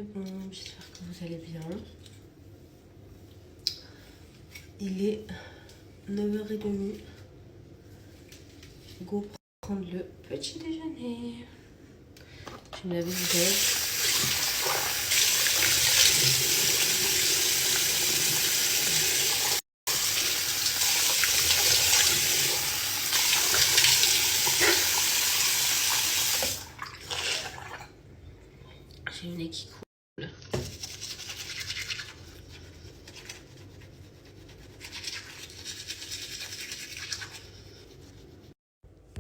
bon, j'espère que vous allez bien. Il est 9h30. Go prendre le petit déjeuner. Je me lave le visage. J'ai le nez qui coule.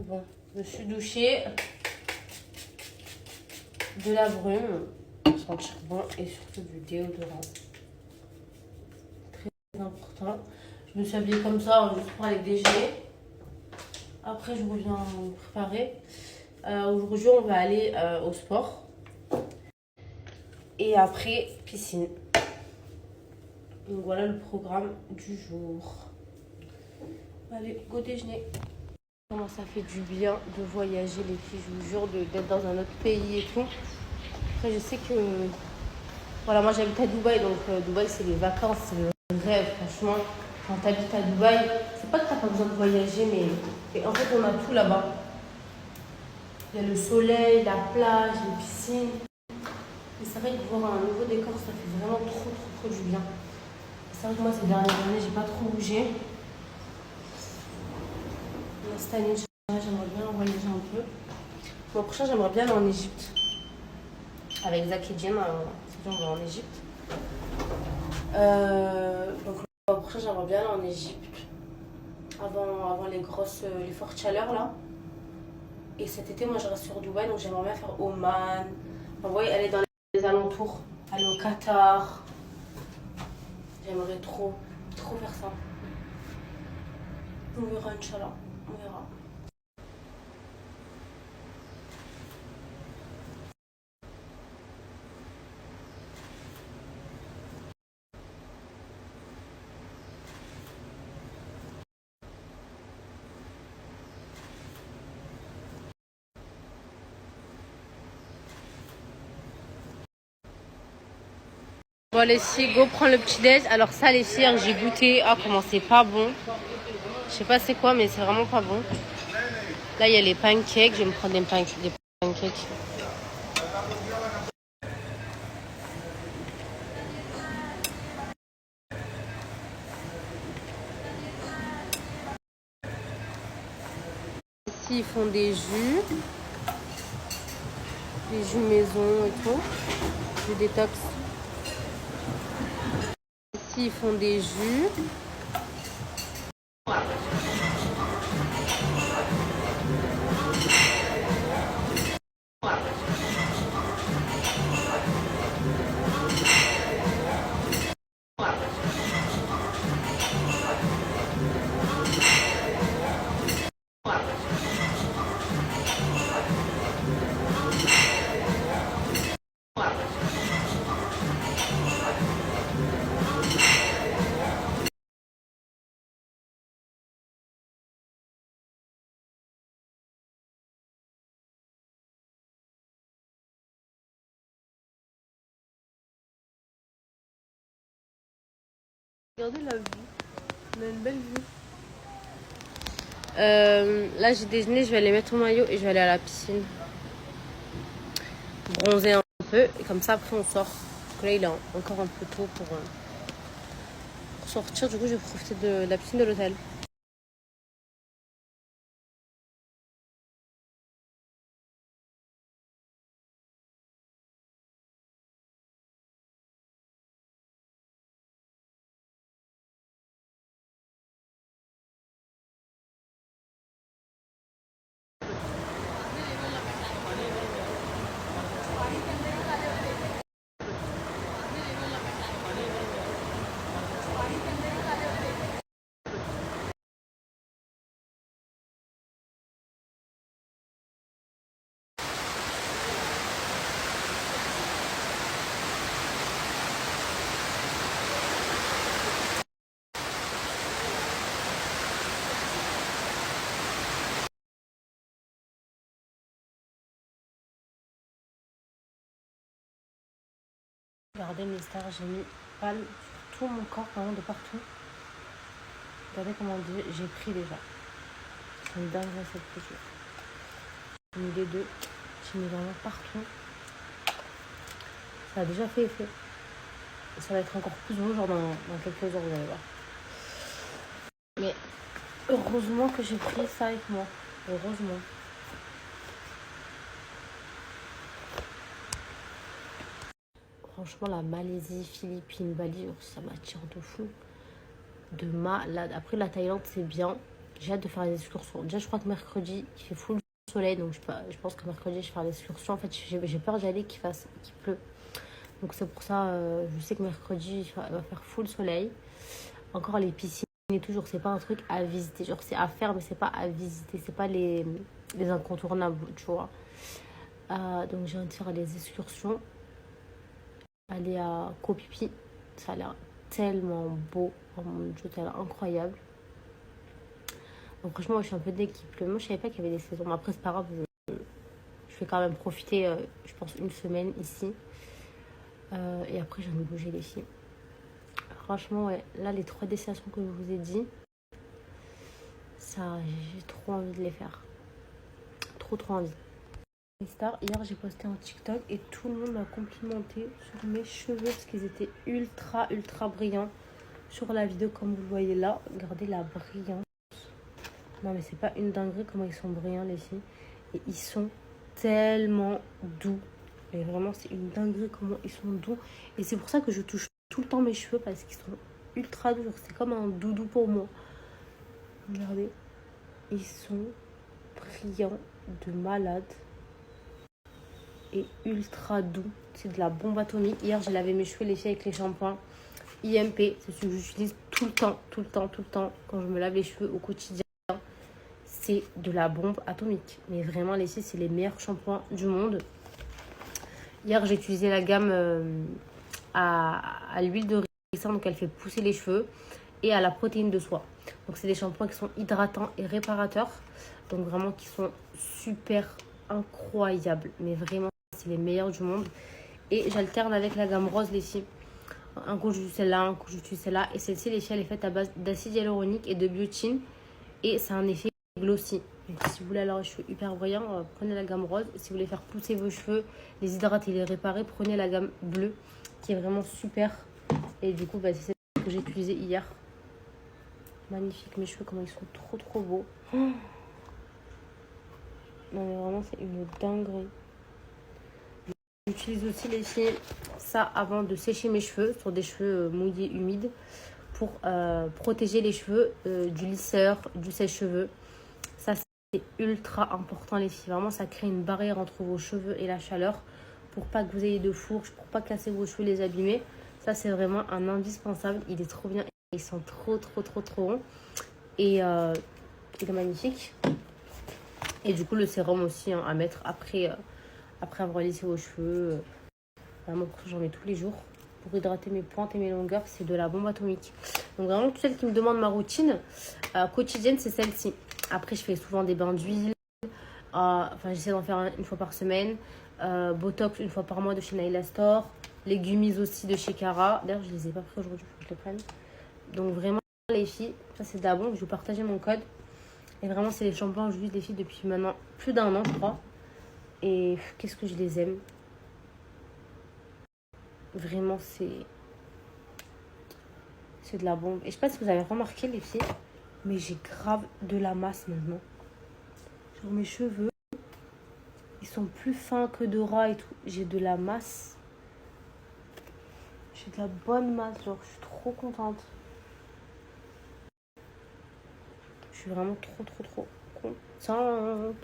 Bon, je me suis douchée de la brume pour sentir bon et surtout du déodorant. Très important. Je me suis habillée comme ça juste pour aller déjeuner. Après, je reviens me préparer. Aujourd'hui, on va aller au sport. Et après, piscine. Donc voilà le programme du jour. Allez, go déjeuner. Comment ça fait du bien de voyager, les filles, je vous jure, d'être dans un autre pays et tout. Après, je sais que... Voilà, moi j'habite à Dubaï, donc Dubaï c'est les vacances, c'est le rêve, franchement. Quand t'habites à Dubaï, c'est pas que t'as pas besoin de voyager, mais en fait on a tout là-bas. Il y a le soleil, la plage, les piscines. Et c'est vrai que voir un nouveau décor, ça fait vraiment trop du bien. C'est vrai que moi ces dernières années, j'ai pas trop bougé. Mais cette année, j'aimerais bien voyager un peu. Mon prochain, j'aimerais bien aller en Égypte. Avec Zach et Jem, on va en Égypte. Donc le prochain, j'aimerais bien aller en Égypte. Avant les fortes chaleurs là. Et cet été, moi je reste sur Dubaï, donc j'aimerais bien faire Oman. Vous voyez, aller dans les alentours, aller au Qatar. J'aimerais trop faire ça. On verra, Inch'Allah. On verra. Bon les filles, go prendre le petit déj. Alors ça les filles, j'ai goûté. Ah comment c'est pas bon. Je sais pas c'est quoi mais c'est vraiment pas bon. Là il y a les pancakes. Je vais me prendre des pancakes. Ici ils font des jus maison et tout. Du détox. Ici ils font des jus. Regardez la vue, on a une belle vue. Là j'ai déjeuné, je vais aller mettre mon maillot et je vais aller à la piscine. Bronzer un peu et comme ça après on sort. Parce que là il est encore un peu tôt pour sortir, du coup je vais profiter de la piscine de l'hôtel. Regardez mes stars, j'ai mis palme sur tout mon corps, vraiment de partout. Regardez comment j'ai pris déjà. C'est une dingue cette couture. J'ai mis les deux. J'ai mis vraiment partout. Ça a déjà fait effet. Et ça va être encore plus beau, genre dans quelques heures, vous allez voir. Mais heureusement que j'ai pris ça avec moi. Heureusement. Franchement, la Malaisie, Philippines, Bali, ça m'attire de fou. De malade. Après, la Thaïlande, c'est bien. J'ai hâte de faire des excursions. Déjà, je crois que mercredi, il fait full soleil. Donc, je pense que mercredi, je vais faire des excursions. En fait, j'ai peur d'y aller qu'il pleut. Donc, c'est pour ça, je sais que mercredi, il va faire full soleil. Encore les piscines et tout, genre, c'est pas un truc à visiter. Genre, c'est à faire, mais c'est pas à visiter. C'est pas les incontournables, tu vois. Donc, j'ai envie de faire des excursions. Aller à Koh Phi Phi, ça a l'air tellement beau. Oh mon dieu, ça a l'air incroyable. Donc franchement, moi, je suis un peu deg qu'il pleut. Moi, je savais pas qu'il y avait des saisons. Mais après, c'est pas grave. Je vais quand même profiter, je pense, une semaine ici. Et après, je vais me bouger les filles. Franchement, ouais. Là, les 3 destinations que je vous ai dit, ça, j'ai trop envie de les faire. Trop envie. Stars, hier j'ai posté un TikTok et tout le monde m'a complimenté sur mes cheveux parce qu'ils étaient ultra brillants sur la vidéo comme vous le voyez là. Regardez la brillance. Non mais c'est pas une dinguerie comment ils sont brillants les filles. Et ils sont tellement doux. Mais vraiment c'est une dinguerie comment ils sont doux. Et c'est pour ça que je touche tout le temps mes cheveux parce qu'ils sont ultra doux. C'est comme un doudou pour moi. Regardez. Ils sont brillants de malade. Et ultra doux. C'est de la bombe atomique. Hier, j'ai lavé mes cheveux les filles avec les shampoings IMP. C'est ce que j'utilise tout le temps. Quand je me lave les cheveux au quotidien. C'est de la bombe atomique. Mais vraiment, les filles, c'est les meilleurs shampoings du monde. Hier, j'ai utilisé la gamme à l'huile de ricin. Donc, elle fait pousser les cheveux. Et à la protéine de soie. Donc, c'est des shampoings qui sont hydratants et réparateurs. Donc, vraiment, qui sont super incroyables. Mais vraiment, c'est les meilleurs du monde. Et j'alterne avec la gamme rose, les filles. Un coup, j'utilise celle-là, un coup, j'utilise celle-là. Et celle-ci, les filles, elle est faite à base d'acide hyaluronique et de biotine. Et c'est un effet glossy. Donc, si vous voulez avoir les cheveux hyper brillants, prenez la gamme rose. Si vous voulez faire pousser vos cheveux, les hydrater, les réparer, prenez la gamme bleue, qui est vraiment super. Et du coup, c'est celle que j'ai utilisée hier. Magnifique, mes cheveux, comment ils sont trop beaux. Non, mais vraiment, c'est une dinguerie. J'utilise aussi les filles ça avant de sécher mes cheveux sur des cheveux mouillés, humides pour protéger les cheveux du lisseur, du sèche-cheveux. Ça, c'est ultra important les filles. Vraiment, ça crée une barrière entre vos cheveux et la chaleur pour pas que vous ayez de fourche, pour pas casser vos cheveux, les abîmer. Ça, c'est vraiment un indispensable. Il est trop bien. Ils sont trop bons. Et il est magnifique. Et du coup, le sérum aussi à mettre après avoir lissé vos cheveux. Vraiment, j'en mets tous les jours. Pour hydrater mes pointes et mes longueurs, c'est de la bombe atomique. Donc vraiment, toutes celles qui me demandent ma routine quotidienne, c'est celle-ci. Après, je fais souvent des bains d'huile. J'essaie d'en faire une fois par semaine. Botox une fois par mois de chez Naila Store. Légumises aussi de chez Cara. D'ailleurs, je les ai pas pris aujourd'hui, il faut que je les prenne. Donc vraiment, les filles, ça c'est de la bombe. Je vais partager mon code. Et vraiment, c'est les shampoings que j'utilise les filles depuis maintenant plus d'1 an, je crois. Et qu'est-ce que je les aime. Vraiment, c'est de la bombe. Et je sais pas si vous avez remarqué, les filles, mais j'ai grave de la masse maintenant. Genre mes cheveux, ils sont plus fins que de ras et tout. J'ai de la masse. J'ai de la bonne masse. Genre, je suis trop contente. Je suis vraiment trop contente.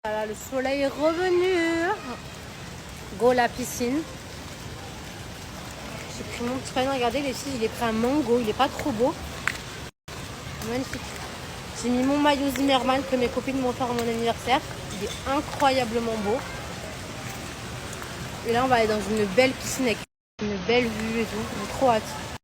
Voilà, le soleil est revenu. Go la piscine. J'ai pris mon petit panier. Regardez les filles, il est pris un mango. Il est pas trop beau. Magnifique. J'ai mis mon maillot Zimmerman que mes copines m'ont offert à mon anniversaire. Il est incroyablement beau. Et là, on va aller dans une belle piscine avec une belle vue et tout. J'ai trop hâte.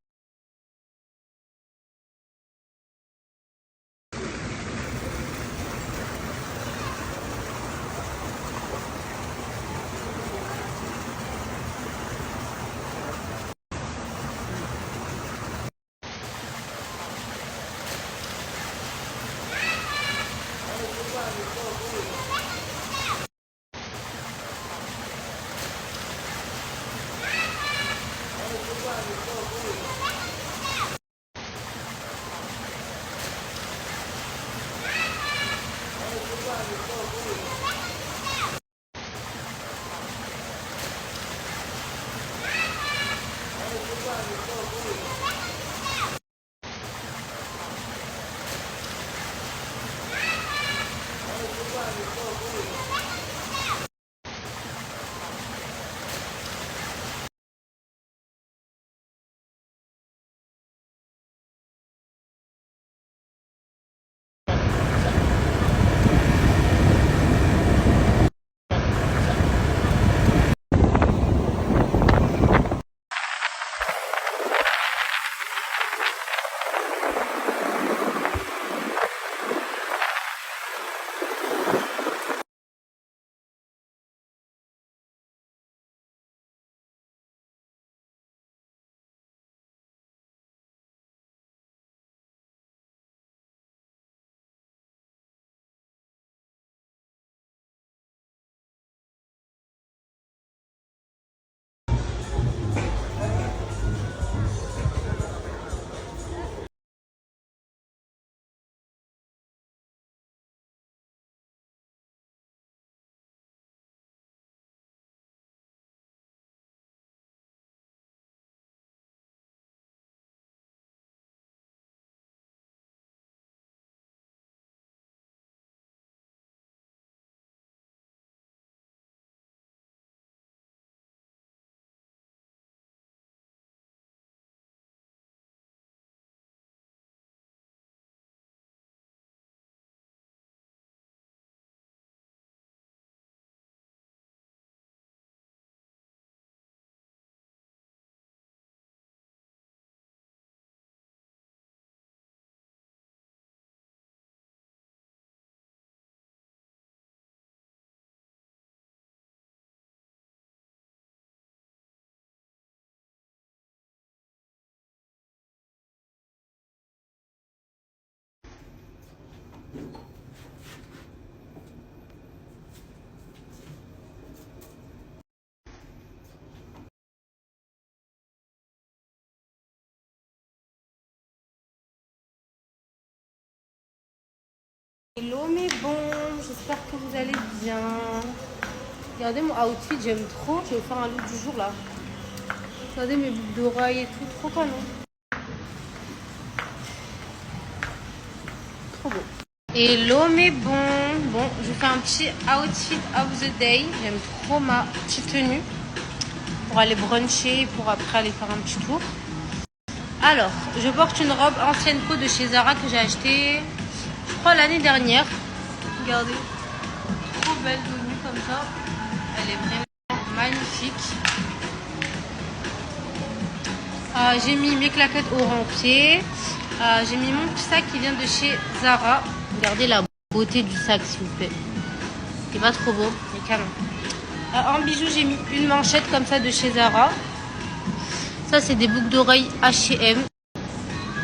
Hello mes bons, j'espère que vous allez bien. Regardez mon outfit, j'aime trop. Je vais faire un look du jour là. Regardez mes boucles d'oreilles et tout, trop canon. Trop beau. Hello mes bons. Bon, je fais un petit outfit of the day. J'aime trop ma petite tenue pour aller bruncher, pour après aller faire un petit tour. Alors, je porte une robe ancienne peau de chez Zara que j'ai achetée, je crois, l'année dernière. Regardez, trop belle tenue comme ça. Elle est vraiment magnifique. J'ai mis mes claquettes au rang-pied. J'ai mis mon petit sac qui vient de chez Zara. Regardez la beauté du sac, s'il vous plaît. Il est pas trop beau, il est canon. En bijoux, j'ai mis une manchette comme ça de chez Zara. Ça, c'est des boucles d'oreilles H&M.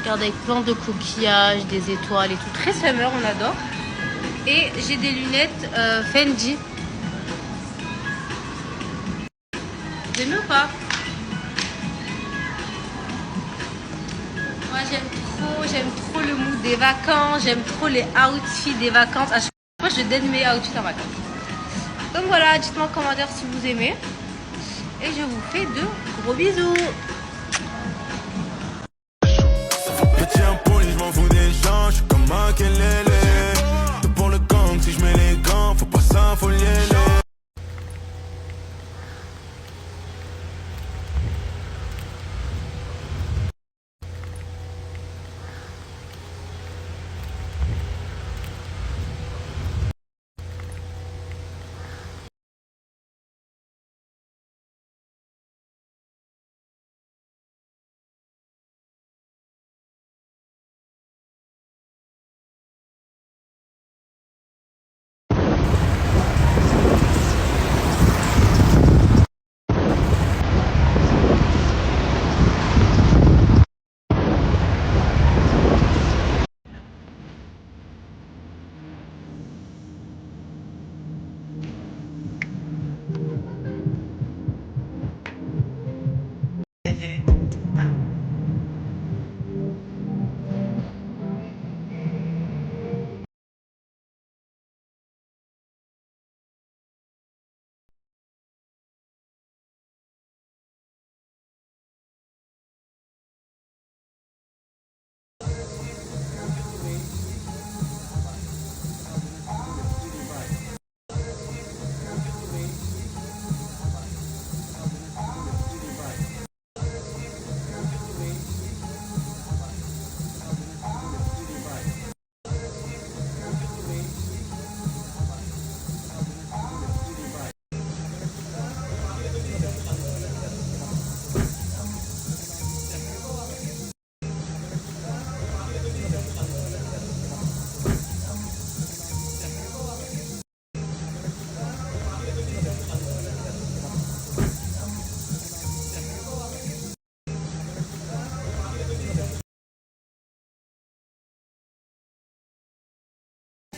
Regardez, avec plein de coquillages, des étoiles et tout. Très summer, on adore. Et j'ai des lunettes Fendi. Vous aimez ou pas? Moi, j'aime trop le mood des vacances. J'aime trop les outfits des vacances. À chaque fois, je donne mes outfits en vacances. Donc voilà, dites-moi en commentaire si vous aimez. Et je vous fais de gros bisous. Petit impoli, je m'en fous des gens, je suis comme un kelele. Tout pour le gang, si je mets les gants, faut pas s'affoler.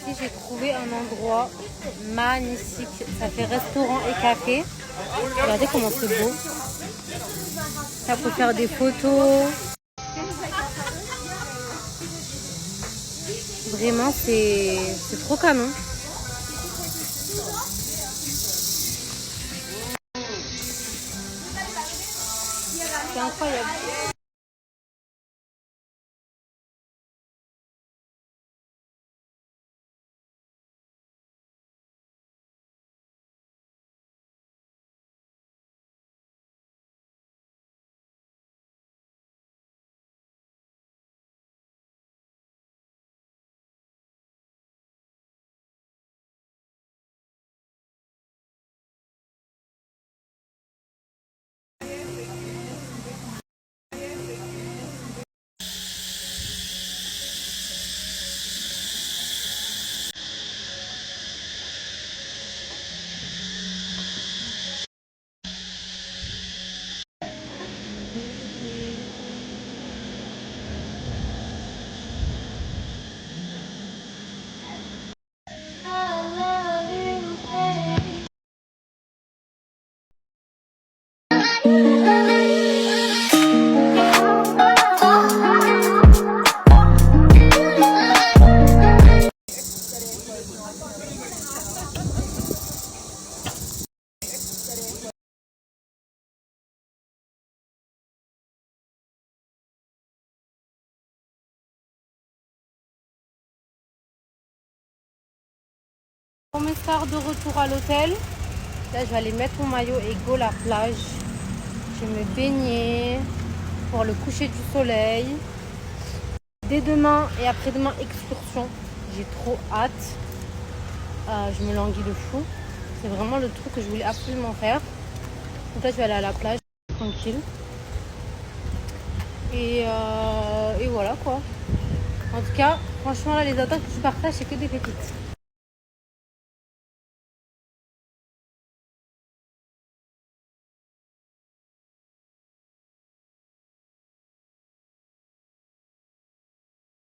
Ici, j'ai trouvé un endroit magnifique. Ça fait restaurant et café. Regardez comment c'est beau. Ça peut faire des photos. Vraiment, c'est trop canon. C'est incroyable. On m'estar de retour à l'hôtel. Là, je vais aller mettre mon maillot et go la plage. Je vais me baigner pour le coucher du soleil. Dès demain et après-demain, excursion. J'ai trop hâte. Je me languis de fou. C'est vraiment le truc que je voulais absolument faire. Donc là, je vais aller à la plage tranquille. Et voilà quoi. En tout cas, franchement, là, les attentes que je partage, c'est que des pépites.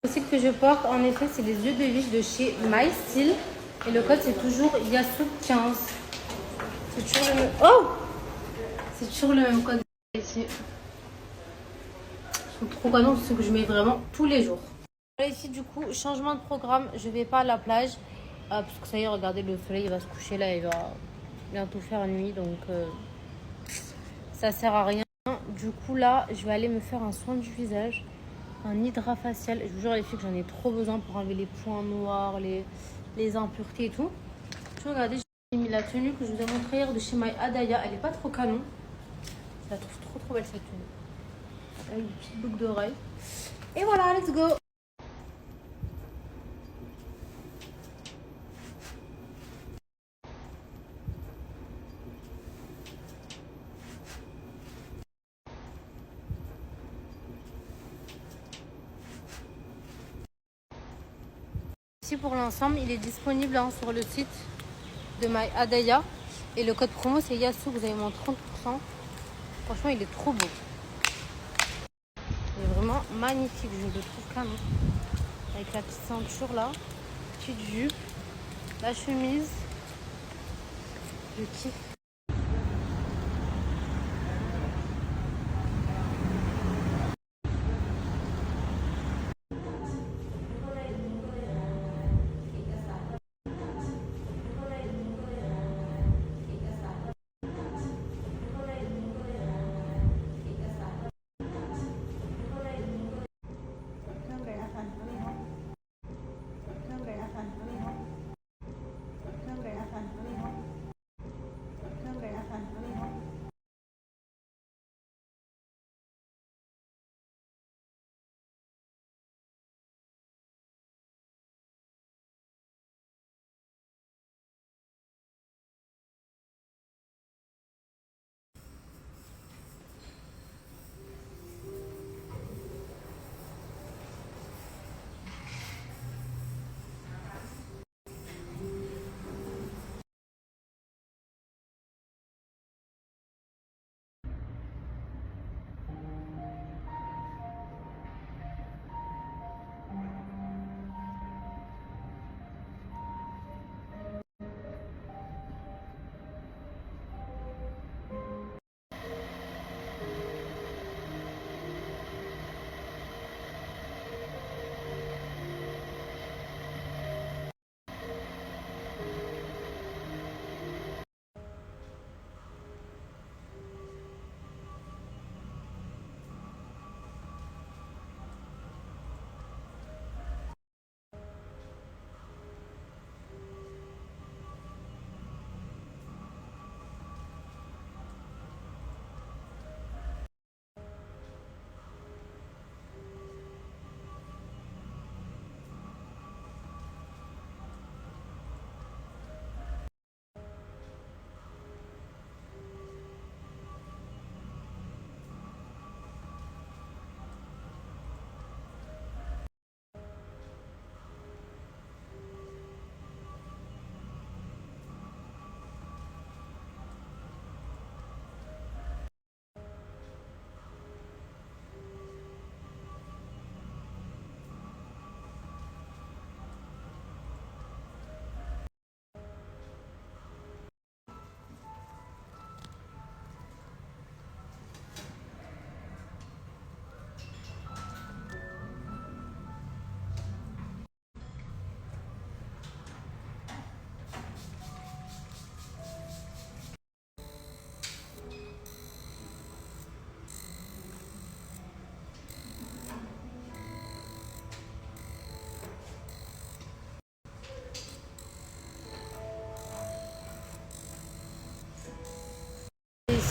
Le style que je porte, en effet, c'est les yeux de biche de chez My Style. Et le code, c'est toujours Yasu15. C'est toujours le même... Oh! C'est toujours le même code ici. Je trouve trop canon, c'est ce que je mets vraiment tous les jours. Voilà, ici, du coup, changement de programme. Je vais pas à la plage. Parce que ça y est, regardez, le soleil il va se coucher là. Il va bientôt faire nuit. Donc, ça sert à rien. Du coup, là, je vais aller me faire un soin du visage. Un hydrafacial. Je vous jure les filles que j'en ai trop besoin pour enlever les points noirs, les impuretés et tout. Je regardez, j'ai mis la tenue que je vous ai montrée hier de chez My Adaya. Elle est pas trop canon. Je la trouve trop belle cette tenue. Avec des petites boucles d'oreilles. Et voilà, let's go. Ici pour l'ensemble, il est disponible sur le site de My Adaya. Et le code promo c'est Yasu, vous avez moins 30%. Franchement, il est trop beau. Il est vraiment magnifique, je le trouve canon. Avec la petite ceinture là, petite jupe, la chemise. Je kiffe.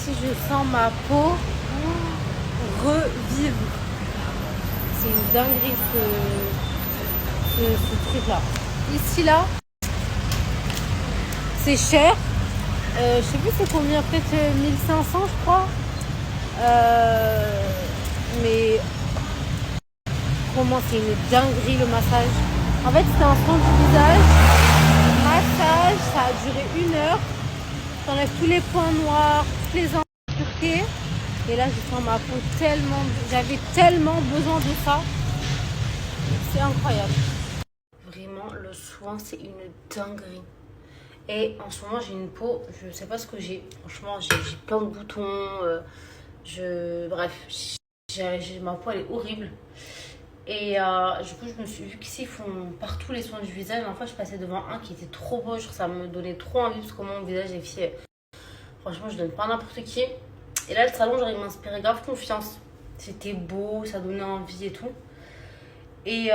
si je sens ma peau revivre. C'est une dinguerie ce truc-là. Ici, là, c'est cher. Je sais plus c'est combien, peut-être 1500 je crois. Mais comment c'est une dinguerie le massage. En fait c'était un soin du visage. Massage, ça a duré 1 heure. T'enlèves tous les points noirs, toutes les impuretés. Et là je sens ma peau tellement. J'avais tellement besoin de ça. C'est incroyable. Vraiment le soin c'est une dinguerie. Et en ce moment j'ai une peau, je sais pas ce que j'ai. Franchement j'ai plein de boutons. Bref, ma peau elle est horrible. Et du coup je me suis vu qu'ici ils font partout les soins du visage. En fait je passais devant un qui était trop beau, genre ça me donnait trop envie parce que mon visage est fait. Franchement je donne pas à n'importe qui. Et là le salon genre il m'inspirait grave confiance. C'était beau, ça donnait envie et tout. Et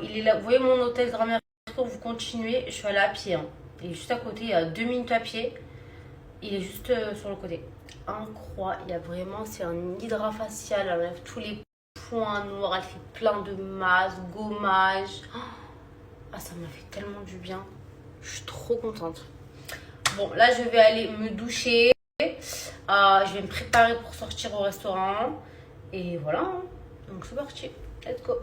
il est là, vous voyez mon hôtel Grammaire, quand vous continuez, je suis allée à pied. Hein. Il est juste à côté, il y a 2 minutes à pied. Il est juste sur le côté. Incroyable, il y a vraiment, c'est un hydrafacial, elle enlève tous les points noirs, elle fait plein de masques, gommage. Ah, ça m'a fait tellement du bien. Je suis trop contente. Bon, là, je vais aller me doucher. Je vais me préparer pour sortir au restaurant. Et voilà, hein. Donc c'est parti. Let's go.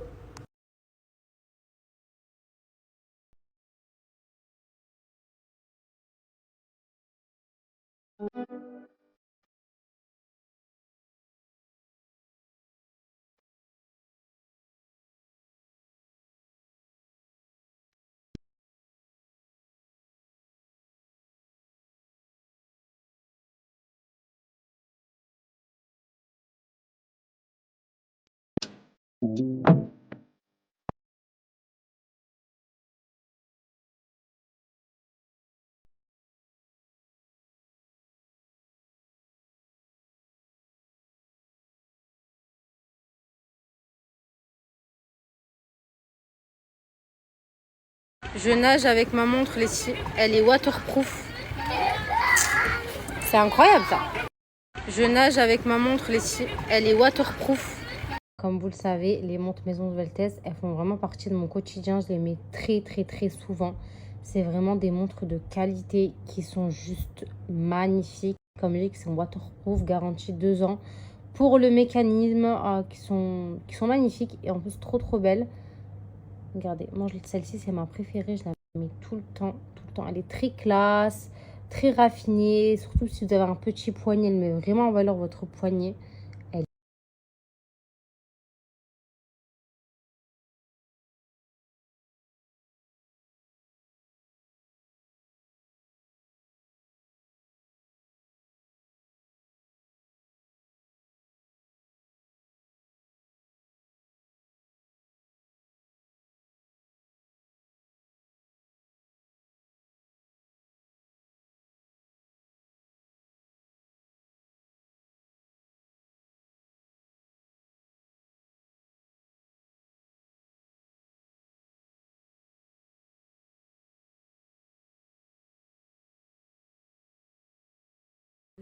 Je nage avec ma montre, elle est waterproof. C'est incroyable ça. Je nage avec ma montre, elle est waterproof. Comme vous le savez, les montres Maison de Veltès, elles font vraiment partie de mon quotidien. Je les mets très souvent. C'est vraiment des montres de qualité qui sont juste magnifiques. Comme je dis, c'est waterproof, garantie 2 ans. Pour le mécanisme, qui sont magnifiques et en plus trop belles. Regardez, moi celle-ci c'est ma préférée, je la mets tout le temps. Elle est très classe, très raffinée, surtout si vous avez un petit poignet, elle met vraiment en valeur votre poignet.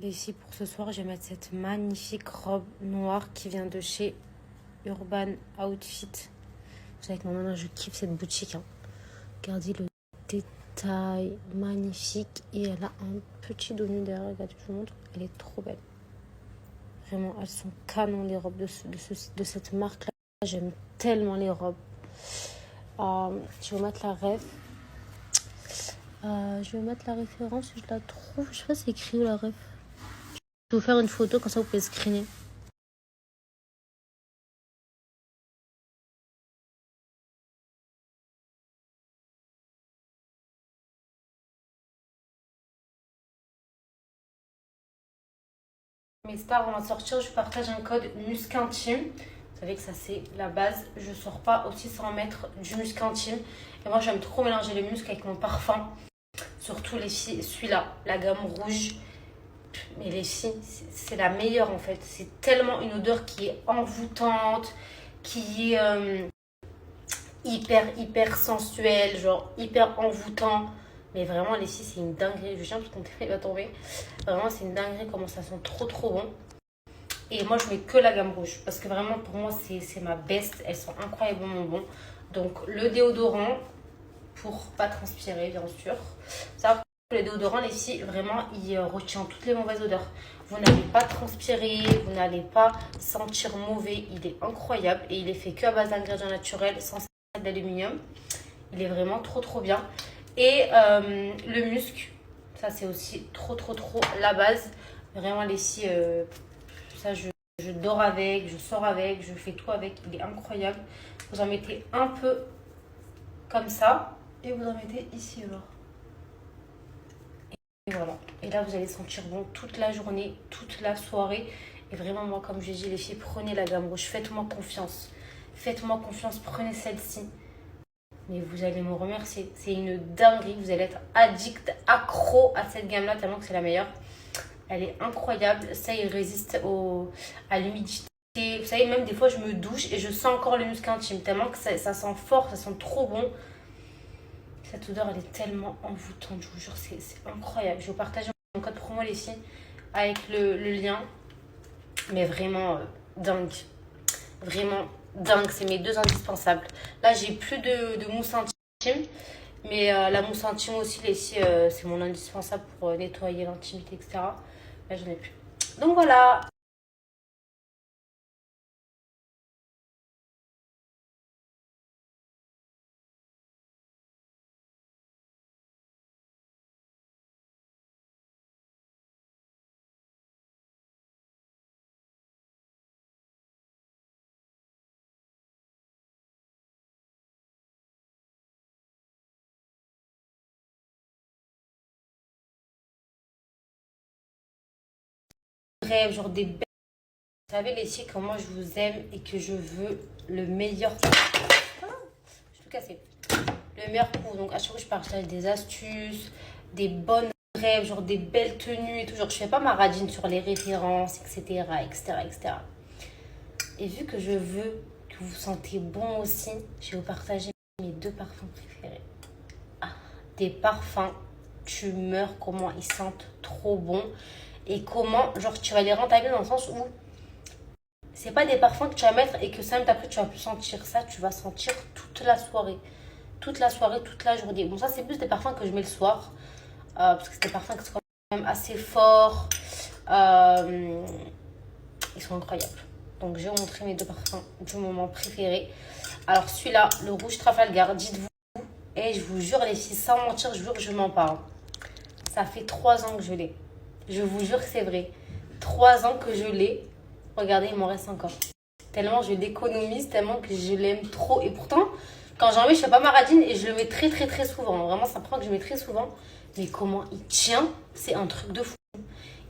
Ici pour ce soir, je vais mettre cette magnifique robe noire qui vient de chez Urban Outfit. Vous savez que maintenant je kiffe cette boutique. Hein. Regardez le détail magnifique et elle a un petit dos nu derrière. Regardez, je vous montre. Elle est trop belle. Vraiment, elles sont canon les robes de cette marque-là. J'aime tellement les robes. Je vais mettre la ref. Je vais mettre la référence si je la trouve. Je sais pas si c'est écrit où la ref. Je vais vous faire une photo, comme ça vous pouvez screener. Mes stars, on va sortir, je partage un code musc intime. Vous savez que ça c'est la base. Je sors pas aussi sans mettre du musc intime. Et moi j'aime trop mélanger les muscles avec mon parfum. Surtout les filles, celui-là, la gamme rouge. Mais les filles, c'est la meilleure en fait. C'est tellement une odeur qui est envoûtante, qui est hyper sensuelle, genre hyper envoûtant. Mais vraiment, les filles, c'est une dinguerie. Je tiens parce que mon téléphone va tomber. Vraiment, c'est une dinguerie comment ça sent trop trop bon. Et moi, je mets que la gamme rouge. Parce que vraiment, pour moi, c'est ma best. Elles sont incroyablement bonnes. Donc, le déodorant, pour pas transpirer, bien sûr. Savoir que le déodorant, les filles, vraiment, il retient toutes les mauvaises odeurs. Vous n'allez pas transpirer, vous n'allez pas sentir mauvais. Il est incroyable. Et il est fait que à base d'ingrédients naturels, sans d'aluminium. Il est vraiment trop trop bien. Et le musc, ça c'est aussi trop trop trop la base. Vraiment les filles, ça je dors avec, je sors avec, je fais tout avec. Il est incroyable. Vous en mettez un peu comme ça et vous en mettez ici alors. Et voilà. Et là vous allez sentir bon toute la journée, toute la soirée. Et vraiment moi comme je dis les filles, prenez la gamme rouge, faites-moi confiance. Faites-moi confiance, prenez celle-ci. Mais vous allez me remercier. C'est une dinguerie. Vous allez être addict, accro à cette gamme-là, tellement que c'est la meilleure. Elle est incroyable. Ça, il résiste à l'humidité. Vous savez, même des fois, je me douche et je sens encore le musc intime. Tellement que ça sent fort, ça sent trop bon. Cette odeur, elle est tellement envoûtante. Je vous jure, c'est incroyable. Je vais vous partager mon code promo, les filles, avec le lien. Mais vraiment dingue. Vraiment dingue, c'est mes deux indispensables. Là, j'ai plus de mousse intime, mais la mousse intime aussi, les filles, c'est mon indispensable pour nettoyer l'intimité, etc. Là, j'en ai plus. Donc voilà. Rêve, genre des belles. Vous savez, les filles, comment je vous aime et que je veux le meilleur. Ah, je suis tout cassée. Le meilleur pour. Donc, à chaque fois, je partage des astuces, des bonnes rêves, genre des belles tenues et tout. Genre, je fais pas ma radine sur les références, etc., etc., etc. Et vu que je veux que vous vous sentez bon aussi, je vais vous partager mes deux parfums préférés. Ah, des parfums, tu meurs comment ils sentent trop bon. Et comment, genre, tu vas les rentabiliser dans le sens où c'est pas des parfums que tu vas mettre et que 5 minutes après tu vas plus sentir ça, tu vas sentir toute la soirée. Toute la soirée, toute la journée. Bon, ça, c'est plus des parfums que je mets le soir. Parce que c'est des parfums qui sont quand même assez forts. Ils sont incroyables. Donc, je vais vous montrer mes deux parfums du moment préférés. Alors, celui-là, le rouge Trafalgar, dites-vous. Et je vous jure, les filles, sans mentir, je jure que je m'en parle. Ça fait 3 ans que je l'ai. Je vous jure que c'est vrai. 3 ans que je l'ai. Regardez, il m'en reste encore. Tellement je l'économise, tellement que je l'aime trop. Et pourtant, quand j'en mets, je fais pas ma radine et je le mets très très très souvent. Vraiment, c'est un parfum que je mets très souvent. Mais comment il tient, c'est un truc de fou.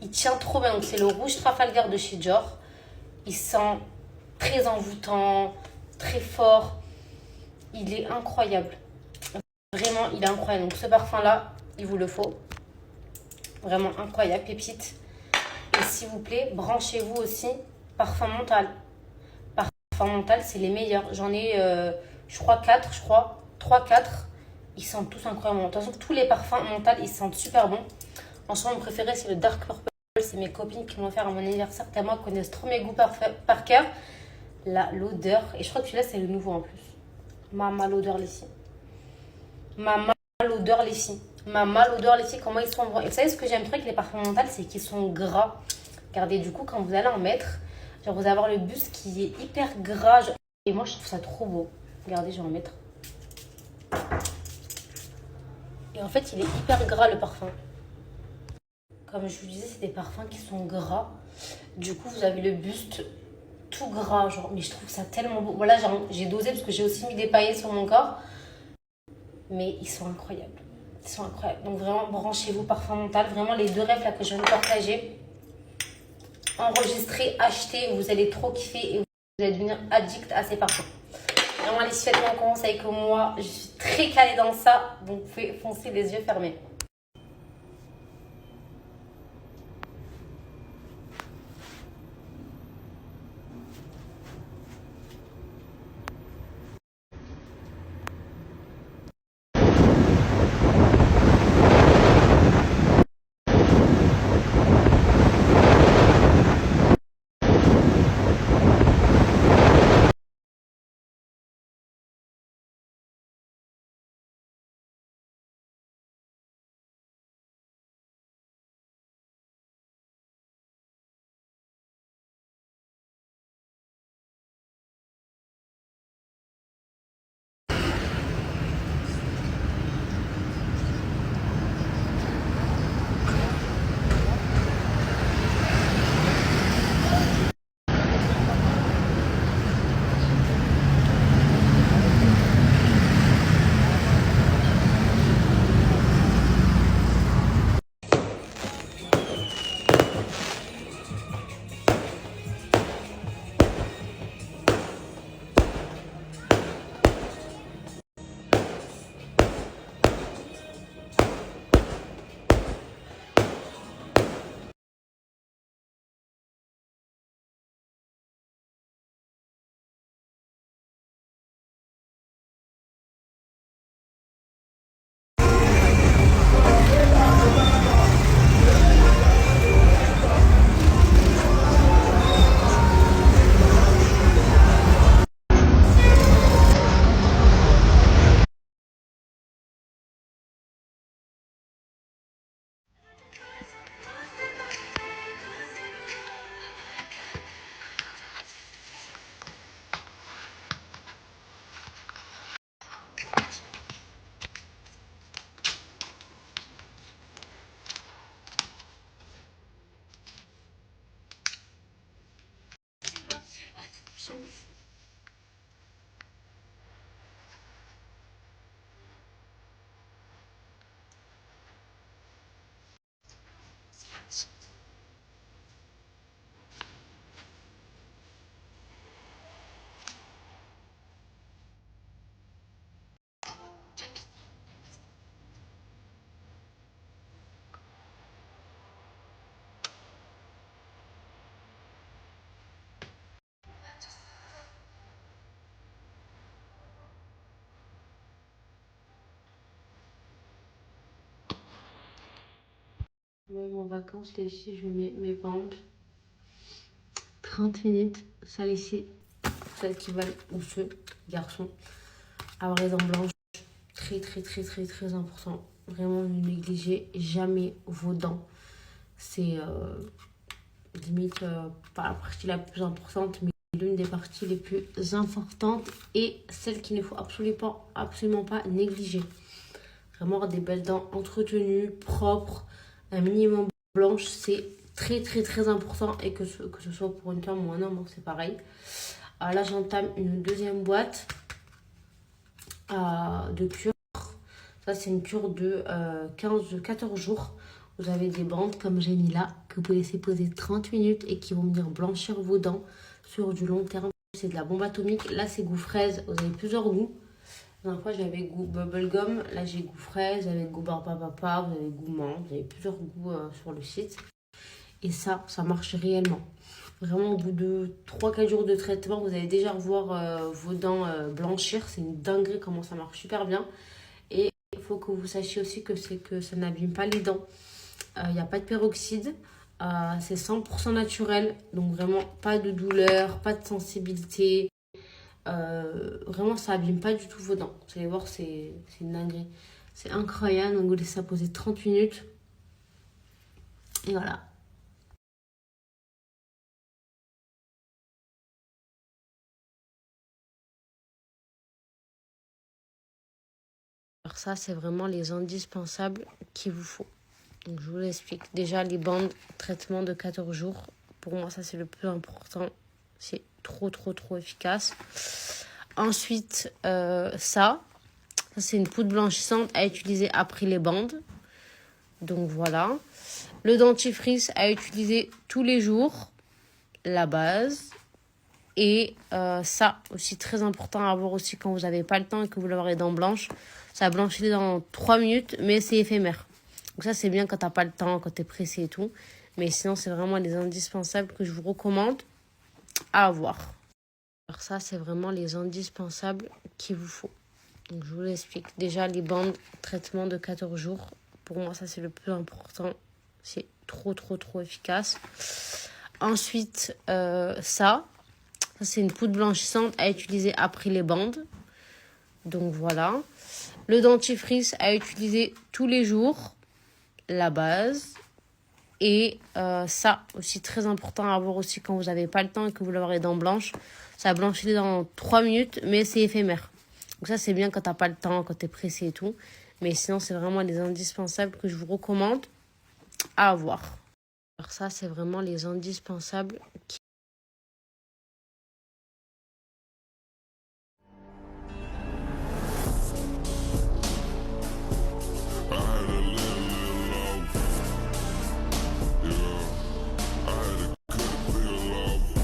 Il tient trop bien. Donc, c'est le rouge Trafalgar de chez Dior. Il sent très envoûtant, très fort. Il est incroyable. Vraiment, il est incroyable. Donc, ce parfum-là, il vous le faut. Vraiment incroyable, pépite. Et s'il vous plaît, branchez-vous aussi parfum mental. Parfum mental, c'est les meilleurs. J'en ai, je crois, 4, je crois. 3, 4. Ils sentent tous incroyablement. De toute façon, tous les parfums mentaux, ils sentent super bon. En ce moment, mon préféré, c'est le Dark Purple. C'est mes copines qui m'ont offert à mon anniversaire. Tellement elles connaissent trop mes goûts par cœur. L'odeur. Et je crois que celui-là, c'est le nouveau en plus. Maman, l'odeur, les filles. Maman, l'odeur, les filles. Maman, l'odeur, les filles, comment ils sont bons. Et vous savez, ce que j'aime trop avec les parfums mentaux, c'est qu'ils sont gras. Regardez, du coup, quand vous allez en mettre, genre, vous allez avoir le buste qui est hyper gras. Et moi, je trouve ça trop beau. Regardez, je vais en mettre. Et en fait, il est hyper gras, le parfum. Comme je vous disais, c'est des parfums qui sont gras. Du coup, vous avez le buste tout gras. Genre, mais je trouve ça tellement beau. Voilà, j'ai dosé parce que j'ai aussi mis des paillettes sur mon corps. Mais ils sont incroyables. Ils sont incroyables. Donc vraiment, branchez-vous parfum mental. Vraiment, les deux rêves là que je viens de partager. Enregistrez, achetez. Vous allez trop kiffer et vous allez devenir addict à ces parfums. Vraiment, allez, faites-moi confiance avec moi. Je suis très calée dans ça. Donc, vous pouvez foncer les yeux fermés. Même en vacances, les filles, je mets mes bandes. 30 minutes, ça ici, celles qui veulent, ou ceux, garçons, avoir les dents blanches. Très, très, très, très, très important. Vraiment, ne négligez jamais vos dents. C'est limite pas la partie la plus importante, mais l'une des parties les plus importantes et celle qu'il ne faut absolument pas négliger. Vraiment avoir des belles dents entretenues, propres, un minimum blanche, c'est très très très important et que ce soit pour une femme ou un homme, c'est pareil. Là, j'entame une deuxième boîte de cure. Ça, c'est une cure de 14 jours. Vous avez des bandes comme j'ai mis là, que vous pouvez laisser poser 30 minutes et qui vont venir blanchir vos dents sur du long terme. C'est de la bombe atomique. Là, c'est goût fraise. Vous avez plusieurs goûts. La dernière fois, j'avais goût bubblegum. Là, j'ai goût fraise. Vous avez goût barbapapa. Vous avez goût menthe. Vous avez plusieurs goûts sur le site. Et ça marche réellement. Vraiment, au bout de 3-4 jours de traitement, vous allez déjà revoir vos dents blanchir. C'est une dinguerie comment ça marche super bien. Et il faut que vous sachiez aussi que c'est que ça n'abîme pas les dents. Il n'y a pas de peroxyde. C'est 100% naturel. Donc vraiment, pas de douleur, pas de sensibilité. Vraiment, ça abîme pas du tout vos dents. Vous allez voir, c'est une dinguerie. C'est incroyable. Donc vous laissez ça poser 30 minutes. Et voilà. Alors ça, c'est vraiment les indispensables qu'il vous faut. Donc je vous l'explique. Déjà, les bandes, traitement de 14 jours. Pour moi, ça, c'est le plus important. C'est trop, trop, trop efficace. Ensuite, ça c'est une poudre blanchissante à utiliser après les bandes. Donc voilà. Le dentifrice à utiliser tous les jours. La base. Et ça, aussi très important à avoir aussi quand vous n'avez pas le temps et que vous voulez avoir les dents blanches. Ça blanchit dans 3 minutes, mais c'est éphémère. Donc ça, c'est bien quand tu n'as pas le temps, quand tu es pressé et tout. Mais sinon, c'est vraiment les indispensables que je vous recommande à avoir. Alors ça, c'est vraiment les indispensables qu'il vous faut. Donc je vous l'explique. Déjà, les bandes, traitement de 14 jours. Pour moi, ça, c'est le plus important. C'est trop, trop, trop efficace. Ensuite, ça c'est une poudre blanchissante à utiliser après les bandes. Donc voilà. Le dentifrice à utiliser tous les jours. La base. Et ça, aussi très important à avoir aussi quand vous n'avez pas le temps et que vous voulez avoir les dents blanches. Ça blanchit dans 3 minutes, mais c'est éphémère. Donc ça, c'est bien quand tu n'as pas le temps, quand tu es pressé et tout. Mais sinon, c'est vraiment les indispensables que je vous recommande à avoir. Alors ça, c'est vraiment les indispensables